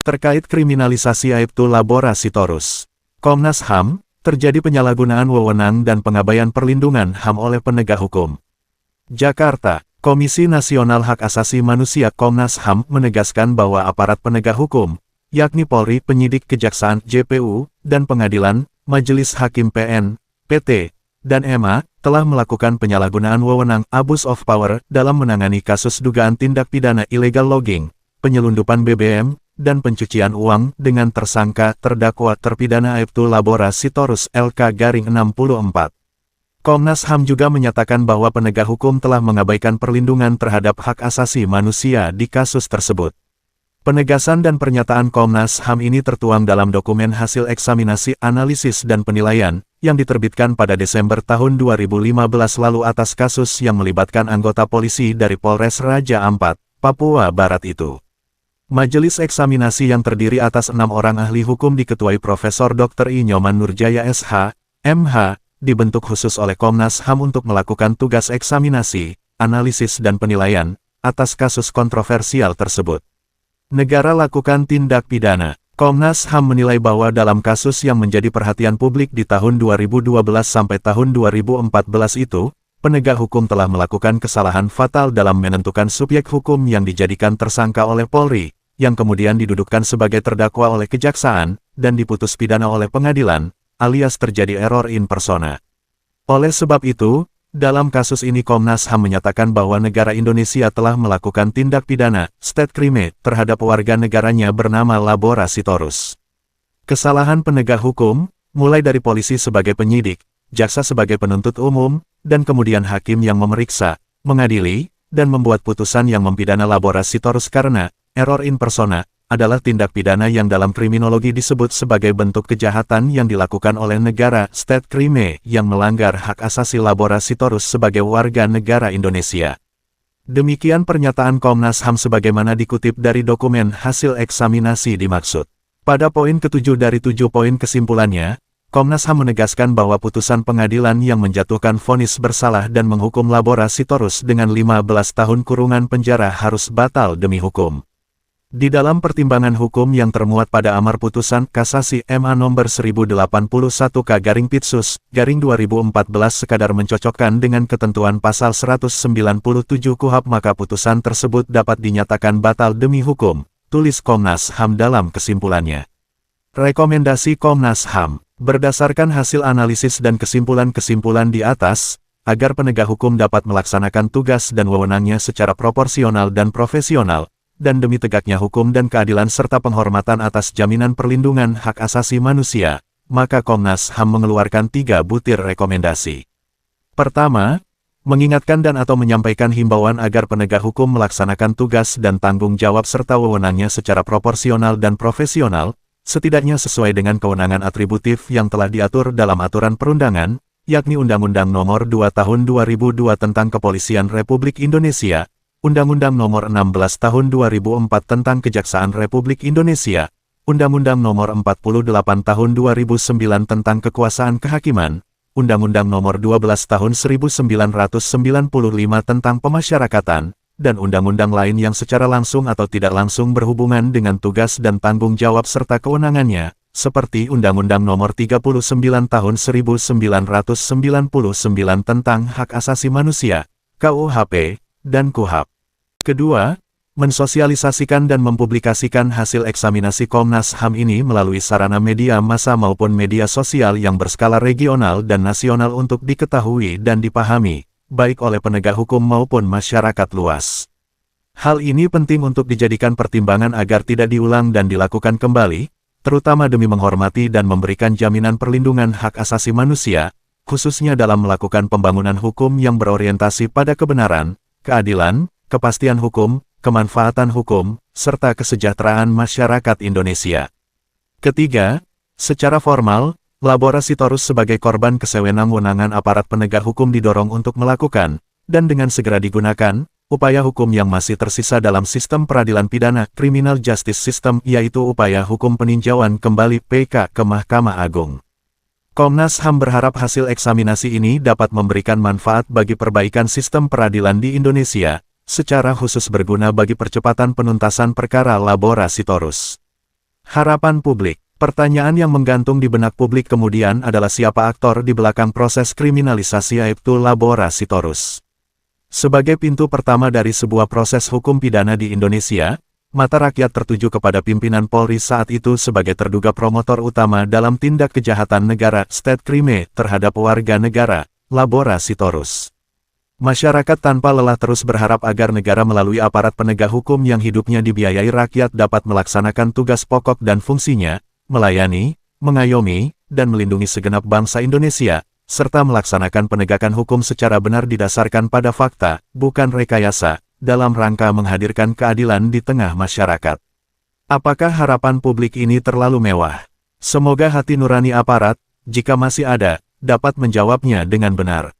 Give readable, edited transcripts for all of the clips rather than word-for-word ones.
terkait kriminalisasi aibtu laborasitorus. Komnas HAM, terjadi penyalahgunaan wewenang dan pengabaian perlindungan HAM oleh penegak hukum. Jakarta, Komisi Nasional Hak Asasi Manusia Komnas HAM menegaskan bahwa aparat penegak hukum, yakni Polri, penyidik Kejaksaan, JPU, dan Pengadilan, Majelis Hakim PN, PT, dan MA, telah melakukan penyalahgunaan wewenang abuse of power dalam menangani kasus dugaan tindak pidana illegal logging, penyelundupan BBM, dan pencucian uang dengan tersangka terdakwa terpidana aibtu laborasitorus LK-64. Komnas HAM juga menyatakan bahwa penegak hukum telah mengabaikan perlindungan terhadap hak asasi manusia di kasus tersebut. Penegasan dan pernyataan Komnas HAM ini tertuang dalam dokumen hasil eksaminasi analisis dan penilaian, yang diterbitkan pada Desember tahun 2015 lalu atas kasus yang melibatkan anggota polisi dari Polres Raja Ampat, Papua Barat itu. Majelis eksaminasi yang terdiri atas 6 orang ahli hukum diketuai Profesor Dr. I. Nyoman Nurjaya SH, MH, dibentuk khusus oleh Komnas HAM untuk melakukan tugas eksaminasi, analisis dan penilaian, atas kasus kontroversial tersebut. Negara lakukan tindak pidana. Komnas HAM menilai bahwa dalam kasus yang menjadi perhatian publik di tahun 2012 sampai tahun 2014 itu, penegak hukum telah melakukan kesalahan fatal dalam menentukan subjek hukum yang dijadikan tersangka oleh Polri, yang kemudian didudukkan sebagai terdakwa oleh Kejaksaan, dan diputus pidana oleh pengadilan, alias terjadi error in persona. Oleh sebab itu, dalam kasus ini Komnas HAM menyatakan bahwa negara Indonesia telah melakukan tindak pidana, state crime, terhadap warga negaranya bernama Laborasitorus. Kesalahan penegak hukum, mulai dari polisi sebagai penyidik, jaksa sebagai penuntut umum, dan kemudian hakim yang memeriksa, mengadili, dan membuat putusan yang mempidana Laborasitorus karena error in persona, adalah tindak pidana yang dalam kriminologi disebut sebagai bentuk kejahatan yang dilakukan oleh negara state crime yang melanggar hak asasi Laborasitorus sebagai warga negara Indonesia. Demikian pernyataan Komnas HAM sebagaimana dikutip dari dokumen hasil eksaminasi dimaksud. Pada poin ke-7 dari 7 poin kesimpulannya, Komnas HAM menegaskan bahwa putusan pengadilan yang menjatuhkan vonis bersalah dan menghukum Laborasitorus dengan 15 tahun kurungan penjara harus batal demi hukum. Di dalam pertimbangan hukum yang termuat pada amar putusan kasasi MA nomor 1081K-Pitsus-2014 sekadar mencocokkan dengan ketentuan pasal 197 KUHP maka putusan tersebut dapat dinyatakan batal demi hukum, tulis Komnas HAM dalam kesimpulannya. Rekomendasi Komnas HAM, berdasarkan hasil analisis dan kesimpulan-kesimpulan di atas, agar penegak hukum dapat melaksanakan tugas dan wewenangnya secara proporsional dan profesional, dan demi tegaknya hukum dan keadilan serta penghormatan atas jaminan perlindungan hak asasi manusia, maka Komnas HAM mengeluarkan 3 butir rekomendasi. Pertama, mengingatkan dan atau menyampaikan himbauan agar penegak hukum melaksanakan tugas dan tanggung jawab serta wewenangnya secara proporsional dan profesional, setidaknya sesuai dengan kewenangan atributif yang telah diatur dalam aturan perundangan, yakni Undang-Undang Nomor 2 Tahun 2002 tentang Kepolisian Republik Indonesia, Undang-Undang Nomor 16 Tahun 2004 tentang Kejaksaan Republik Indonesia, Undang-Undang Nomor 48 Tahun 2009 tentang Kekuasaan Kehakiman, Undang-Undang Nomor 12 Tahun 1995 tentang Pemasyarakatan, dan undang-undang lain yang secara langsung atau tidak langsung berhubungan dengan tugas dan tanggung jawab serta kewenangannya, seperti Undang-Undang Nomor 39 Tahun 1999 tentang Hak Asasi Manusia, KUHP, dan KUHP. Kedua, mensosialisasikan dan mempublikasikan hasil eksaminasi Komnas HAM ini melalui sarana media massa maupun media sosial yang berskala regional dan nasional untuk diketahui dan dipahami, baik oleh penegak hukum maupun masyarakat luas. Hal ini penting untuk dijadikan pertimbangan agar tidak diulang dan dilakukan kembali, terutama demi menghormati dan memberikan jaminan perlindungan hak asasi manusia, khususnya dalam melakukan pembangunan hukum yang berorientasi pada kebenaran, keadilan, kepastian hukum, kemanfaatan hukum, serta kesejahteraan masyarakat Indonesia. Ketiga, secara formal, Laborasitorus sebagai korban kesewenang-wenangan aparat penegak hukum didorong untuk melakukan, dan dengan segera digunakan, upaya hukum yang masih tersisa dalam sistem peradilan pidana Criminal Justice System yaitu upaya hukum peninjauan kembali PK ke Mahkamah Agung. Komnas HAM berharap hasil eksaminasi ini dapat memberikan manfaat bagi perbaikan sistem peradilan di Indonesia, secara khusus berguna bagi percepatan penuntasan perkara Laborasitorus. Harapan publik. Pertanyaan yang menggantung di benak publik kemudian adalah siapa aktor di belakang proses kriminalisasi Aibtu Labora Sitorus. Sebagai pintu pertama dari sebuah proses hukum pidana di Indonesia, mata rakyat tertuju kepada pimpinan Polri saat itu sebagai terduga promotor utama dalam tindak kejahatan negara state crime terhadap warga negara, Labora Sitorus. Masyarakat tanpa lelah terus berharap agar negara melalui aparat penegak hukum yang hidupnya dibiayai rakyat dapat melaksanakan tugas pokok dan fungsinya, melayani, mengayomi, dan melindungi segenap bangsa Indonesia, serta melaksanakan penegakan hukum secara benar didasarkan pada fakta, bukan rekayasa, dalam rangka menghadirkan keadilan di tengah masyarakat. Apakah harapan publik ini terlalu mewah? Semoga hati nurani aparat, jika masih ada, dapat menjawabnya dengan benar.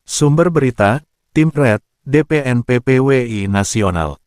Sumber berita, Tim Red, DPNPPWI Nasional.